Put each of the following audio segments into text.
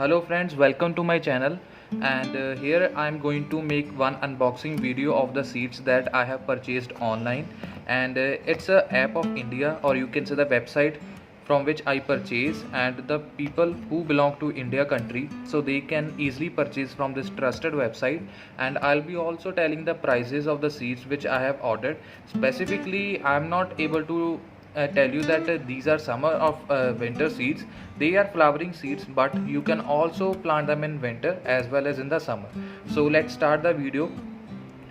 Hello friends, welcome to my channel. And here I am going to make one unboxing video of the seeds that I have purchased online. And it's a app of India, or you can say the website from which I purchase, and the people who belong to India country, so they can easily purchase from this trusted website. And I'll be also telling the prices of the seeds which I have ordered. Specifically, I'm not able to tell you that these are summer of winter seeds. They are flowering seeds, but you can also plant them in winter as well as in the summer. So let's start the video.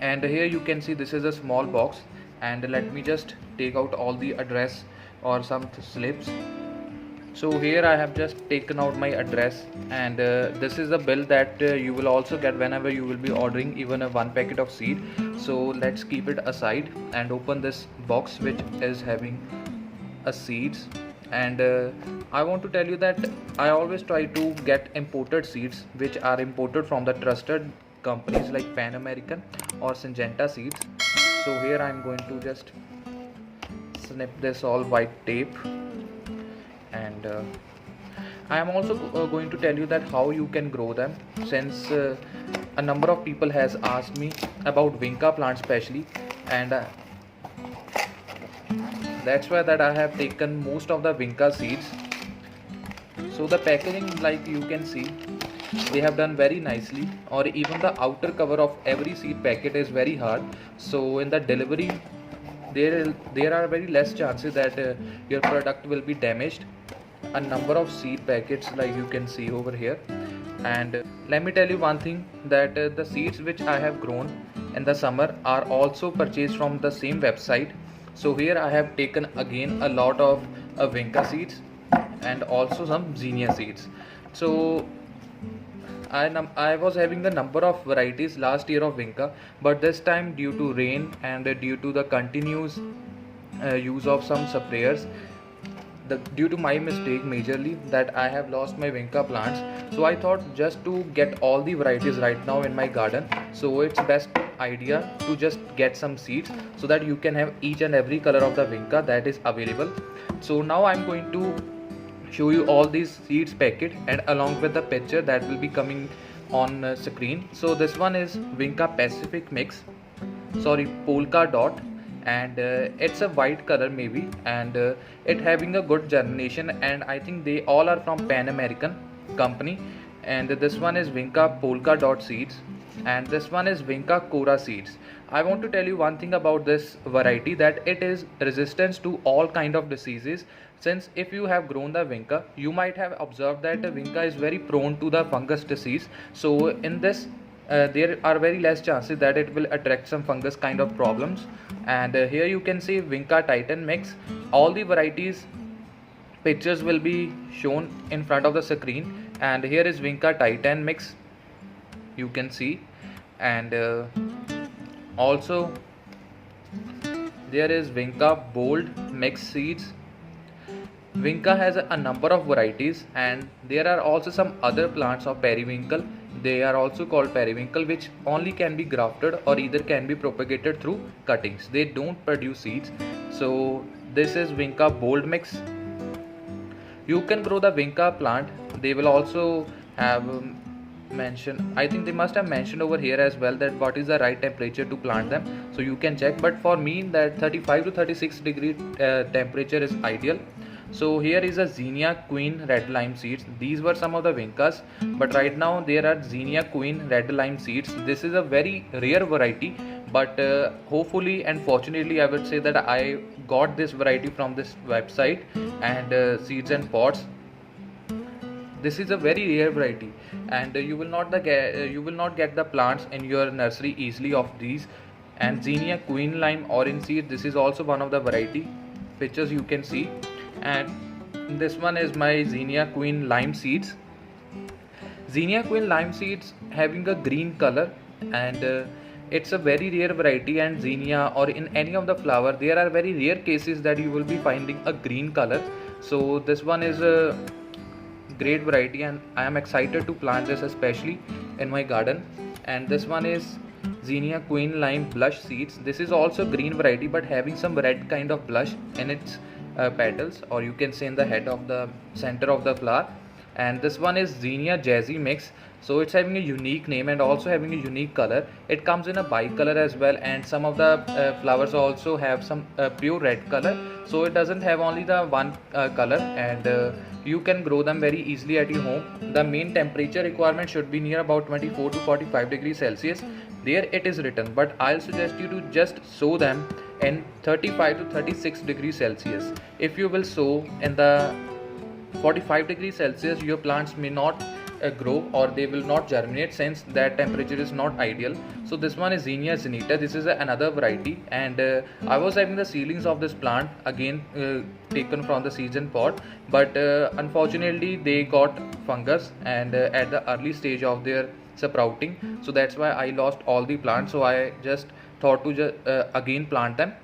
And here you can see this is a small box, and let me just take out all the address or some slips. So here I have just taken out my address, and this is the bill that you will also get whenever you will be ordering even a one packet of seed. So let's keep it aside and open this box which is having a seeds. And I want to tell you that I always try to get imported seeds which are imported from the trusted companies like Pan American or Syngenta seeds. So here I am going to just snip this all white tape, and I am also going to tell you that how you can grow them, since a number of people has asked me about vinca plant specially, and that's why that I have taken most of the vinca seeds. So the packaging, like you can see, they have done very nicely, or even the outer cover of every seed packet is very hard. So in the delivery there are very less chances that your product will be damaged. A number of seed packets, like you can see over here. And let me tell you one thing, that the seeds which I have grown in the summer are also purchased from the same website. So here I have taken again a lot of vinca seeds and also some zinnia seeds. So I was having the number of varieties last year of vinca, but this time due to rain and due to the continuous use of some sprayers, due to my mistake majorly, that I have lost my vinca plants. So I thought just to get all the varieties right now in my garden, so it's best idea to just get some seeds so that you can have each and every color of the vinca that is available. So now I'm going to show you all these seeds packet, and along with the picture that will be coming on screen. So this one is vinca Pacific mix, sorry, polka dot, and it's a white color maybe, and it having a good germination, and I think they all are from Pan American company. And this one is vinca polka dot seeds, and this one is vinca cora seeds. I want to tell you one thing about this variety, that it is resistant to all kind of diseases. Since if you have grown the vinca, you might have observed that the vinca is very prone to the fungus disease. So in this there are very less chances that it will attract some fungus kind of problems. And here you can see vinca titan mix. All the varieties pictures will be shown in front of the screen, and here is vinca titan mix, you can see. And also there is vinca bold mix seeds. Vinca has a number of varieties, and there are also some other plants of periwinkle. They are also called periwinkle, which only can be grafted or either can be propagated through cuttings. They don't produce seeds. So this is vinca bold mix. You can grow the vinca plant. They will also have mentioned, I think they must have mentioned over here as well, that what is the right temperature to plant them. So you can check, but for me that 35 to 36 degree temperature is ideal. So here is a Zinnia Queen Red Lime seeds. These were some of the vincas, but right now there are Zinnia Queen Red Lime seeds. This is a very rare variety, but hopefully and fortunately I would say that I got this variety from this website. And seeds and pots, this is a very rare variety, and you will not get the plants in your nursery easily of these. And Zinnia Queen Lime Orange seed, this is also one of the variety pictures you can see. And this one is my Zinnia Queen Lime seeds. Zinnia Queen Lime seeds having a green color, and it's a very rare variety. And zinnia or in any of the flower, there are very rare cases that you will be finding a green color. So this one is a great variety, and I am excited to plant this especially in my garden. And this one is Zinnia Queen Lime Blush seeds. This is also green variety, but having some red kind of blush in its petals, or you can say in the head of the center of the flower. and this one is Xenia Jazzy Mix. So it's having a unique name and also having a unique color. It comes in a bicolor as well, and some of the flowers also have some pure red color, so it doesn't have only the one color, and you can grow them very easily at your home. The main temperature requirement should be near about 24 to 45 degrees Celsius. There it is written, but I'll suggest you to just sow them in 35 to 36 degrees Celsius. If you will sow in the 45 degrees Celsius, your plants may not grow, or they will not germinate, since that temperature is not ideal. So this one is Xenia zenita. This is another variety, and I was having the seedlings of this plant again taken from the season pot, but unfortunately they got fungus and at the early stage of their sprouting, so that's why I lost all the plants. So I just thought to again plant them.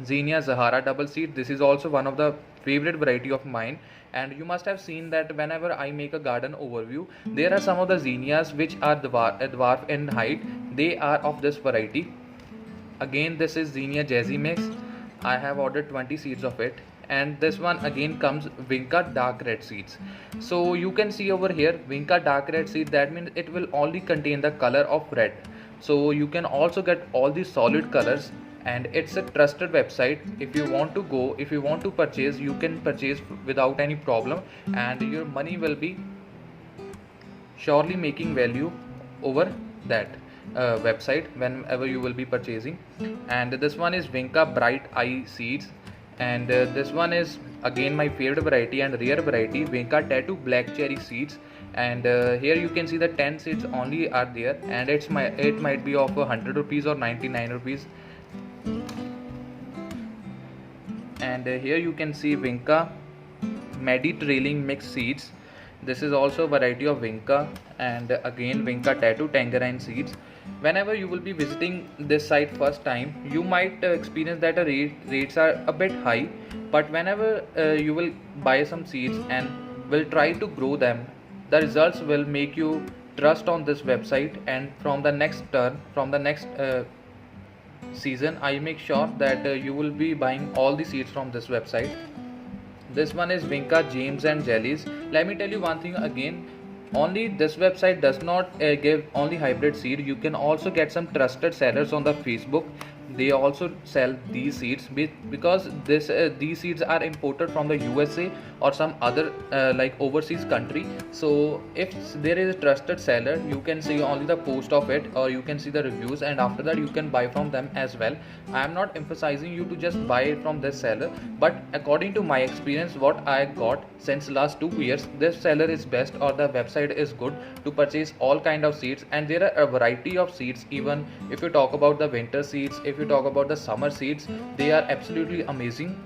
Xenia Zahara double seed. This is also one of the favorite variety of mine, and you must have seen that whenever I make a garden overview, there are some of the zinnias which are dwarf in height. They are of this variety. Again, this is Xenia Jazzy Mix. I have ordered 20 seeds of it, and this one again comes Vinca dark red seeds. So you can see over here Vinca dark red seed, that means it will only contain the color of red. So you can also get all the solid colors, and it's a trusted website. If you want to go, if you want to purchase, you can purchase without any problem, and your money will be surely making value over that website whenever you will be purchasing. And this one is Vinca bright eye seeds, and this one is again my favorite variety and rare variety, Vinca tattoo black cherry seeds. And here you can see the 10 seeds only are there, and it might be of 100 rupees or 99 rupees. And here you can see Vinca Mediterranean mixed seeds. This is also a variety of Vinca, and again Vinca tattoo tangerine seeds. Whenever you will be visiting this site first time, you might experience that the rates are a bit high, but whenever you will buy some seeds and will try to grow them, the results will make you trust on this website. And from the next turn, from the next season, I make sure that you will be buying all the seeds from this website. This one is Vinca James and Jellies. Let me tell you one thing again, only this website does not give only hybrid seed. You can also get some trusted sellers on the Facebook. They also sell these seeds because these seeds are imported from the USA or some other like overseas country. So if there is a trusted seller, you can see only the post of it, or you can see the reviews, and after that you can buy from them as well. I am not emphasizing you to just buy it from this seller, but according to my experience, what I got since last 2 years, this seller is best, or the website is good to purchase all kind of seeds. And there are a variety of seeds. Even if you talk about the winter seeds, if you talk about the summer seeds, they are absolutely amazing.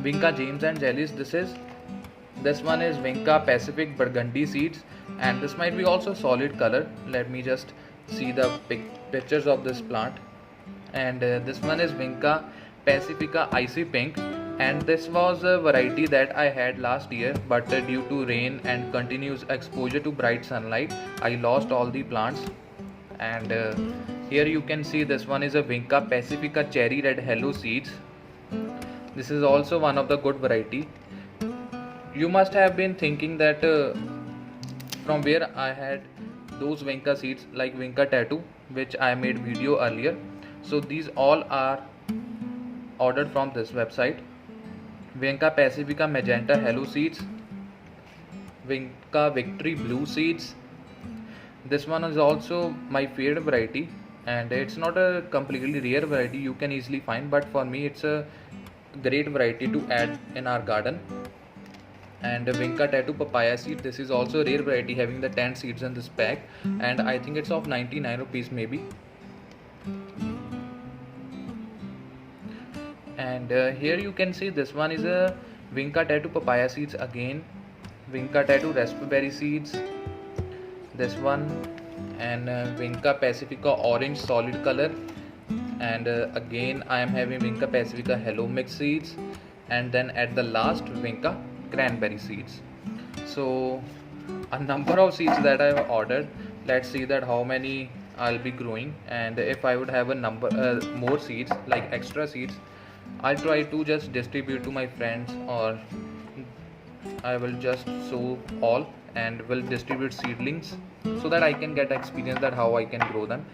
Vinca James and Jellies. This one is Vinca Pacific Burgundy seeds, and this might be also solid color. Let me just see the pictures of this plant. And this one is Vinca Pacifica Icy Pink, and this was a variety that I had last year, but due to rain and continuous exposure to bright sunlight, I lost all the plants. And here you can see this one is a Vinca Pacifica Cherry Red Hello seeds. This is also one of the good variety. You must have been thinking that from where I had those Vinca seeds, like Vinca Tattoo, which I made video earlier. So these all are ordered from this website. Vinca Pacifica Magenta Hello seeds, Vinca Victory Blue seeds. This one is also my favorite variety, and it's not a completely rare variety you can easily find, but for me it's a great variety to add in our garden. And Vinca Tattoo Papaya seed. This is also a rare variety having the 10 seeds in this pack, and I think it's of 99 rupees maybe. And here you can see this one is a Vinca Tattoo Papaya seeds again, Vinca Tattoo Raspberry seeds, this one, and Vinca Pacifica Orange solid color, and again I am having Vinca Pacifica Hello Mix seeds, and then at the last Vinca Cranberry seeds. So a number of seeds that I have ordered. Let's see that how many I'll be growing, and if I would have a number more seeds, like extra seeds, I'll try to just distribute to my friends or I will just sow all and will distribute seedlings so that I can get experience that how I can grow them.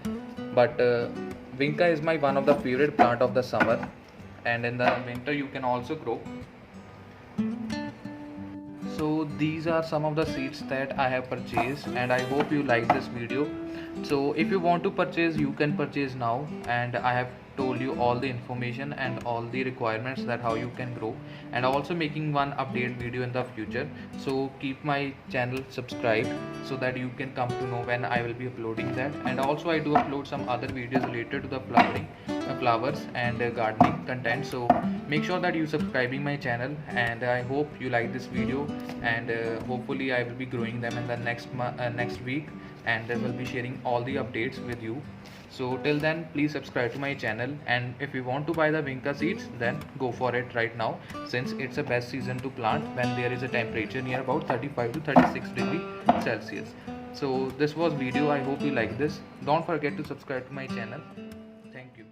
But vinca is my one of the favorite plant of the summer, and in the winter you can also grow. So these are some of the seeds that I have purchased, and I hope you like this video. So if you want to purchase, you can purchase now, and I have told you all the information and all the requirements that how you can grow, and also making one update video in the future. So keep my channel subscribed so that you can come to know when I will be uploading that. And also I do upload some other videos related to the flowers and gardening content. So make sure that you subscribing my channel, and I hope you like this video, and hopefully I will be growing them in the next week, and I will be sharing all the updates with you. So till then, please subscribe to my channel, and if you want to buy the vinca seeds, then go for it right now, since it's the best season to plant when there is a temperature near about 35 to 36 degree Celsius. So this was video. I hope you like this. Don't forget to subscribe to my channel. Thank you.